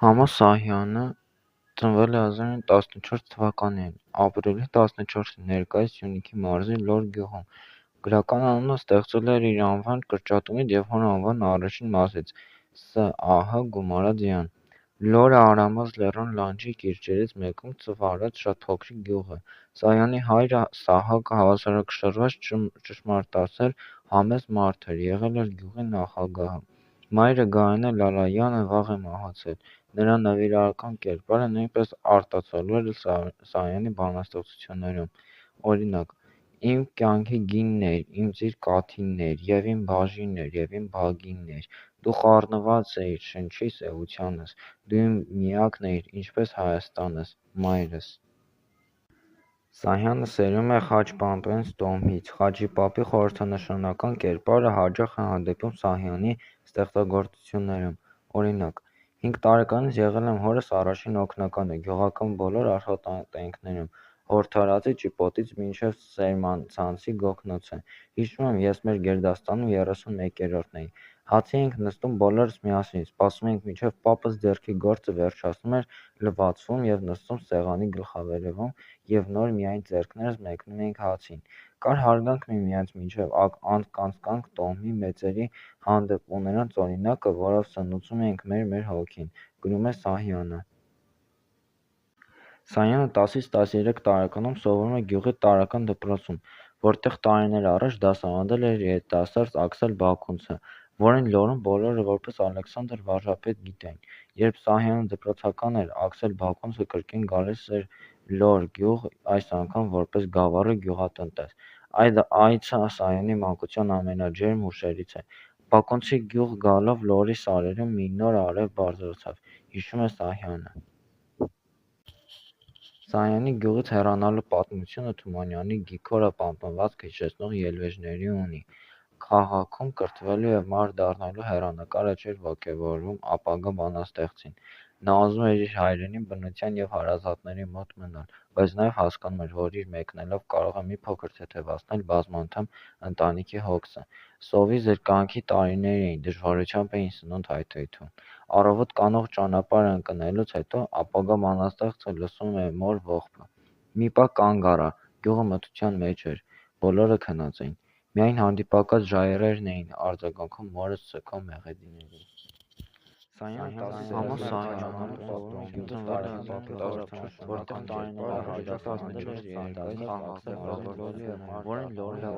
Համո Սահյանը ծնվել է 1914 թվականին, ապրիլի 14-ին ներկայիս Սյունիքի մարզի Լոռ գյուղում։ Գրական անունը ստեղծվել էր իր անվան կրճատումից և հոր անվան առաջին մասից՝ Ս.Ահ. Գումարաձյան։ Լոռը Արամած լեռան լանջի կիրճերից մեկում ծվարած շատ փոքրիկ գյուղ է։ Սահյանի հայրը Սահակը հավասարակշռված ճշմարտասեր, համեստ մարդ էր, եղել էր գյուղի նախագահը։ Մայրը Գայանե Լալայանը վաղ է մահացել։ Նրա նվիրական կերպարը նույնպես արտացոլվել է Սահյանի բանաստեղծություններում։ Օրինակ՝ «Իմ կյանքի գինն էիր, իմ ծիր կաթիլն էիր, և իմ բաժինն էր, և իմ բագինն էր, դու խառնված էիր շնչի սևությանս, դու իմ միակն էիր, ինչպես Հայաստանս, մայրս»։ Սահյանը սերում է Խաչ Պամպենս տոհմից։ Խաչի պապի խորհրդանշական կերպարը հաճախ է հանդիպում Սահյանի ստեղծագործություններում։ Օրինակ՝ 5 տարեկանից եղել եմ հորս առաջին օգնականը գյուղական բոլոր աշխատատենքներում՝ հորդարածի ճիպոտից մինչև սերմանցանցի գոգնոցը։ Հիշում եմ, ես մեր գերդաստանում 31-րդն էի։ Հացի էինք նստում բոլորս միասին, սպասում էինք, մինչև պապս ձեռքի գործը վերջացնում էր, լվացվում և նստում սեղանի գլխավերևում, և նոր միայն ձեռքներս մեկնում էինք հացին։ Կար հարգանք միմյանց միջև, անկանցկանք տոհմի մեծերի հանդեպ ու նրանց օրինակը, որով սնուցում էինք մեր հոգին։ Գրում է Սահյանը։ Սահյանը 10-ից 13 տարեկանում սովորում է գյուղի տարրական դպրոցում, որտեղ տարիներ առաջ դասավանդել էր երիտասարդ Աքսել Բաքունցը, որին Լոռում բոլորը որպես Ալեքսանդր Վարժապետ գիտեին։ Երբ Սահյանը դպրոցական էր, Աքսել Բաքունցը կրկին գալիս էր Լոռ գյուղ, այս անգամ որպես գավառի գյուղատնտես։ Այդ այցը Սահյանի մանկության ամենաջերմ հուշերից է։ Բաքունցի գյուղ գալով Լոռի սարերում մի նոր արև բարձրացավ, հիշում է Սահյանը։ Սահյանի գյուղից հեռանալու պատմությունը Թումանյանի Գիգորը պահպանվածք հիշեցնող ելվեժների ունի։ Քաղաքում կրթվելու և մարդ դառնալու հեռանկարը չէր ոգևորում ապագա բանաստեղծին։ Նա ուզում էր իր հայրենի բնության և հարազատների մոտ մնալ, բայց նաև հասկանում էր, որ իր մեկնելով կարող է մի փոքր թեթևացնել բազմանդամ ընտանիքի հոգսը։ Սովի զրկանքի տարիներ էին, դժվարությամբ էին սնունդ հայթայթում։ Առավոտ կանող ճանապարհը ընկնելուց հետո ապագա բանաստեղծը լսում է մոր ողբը. «Մի պահ կանգ առա, գյուղը մթության մեջ էր, բոլորը քնած էին, միայն հանդիպակաց ժայռերն էին արձագանքում մորս սգո մեղեդիներին»։ Համո Սահյանը սովորում է գյուղի տարրական պապի խորհրդանշական կերպարը հաճախ հանդիպում է Սահյանի երկար խաղաղ որին Լոռը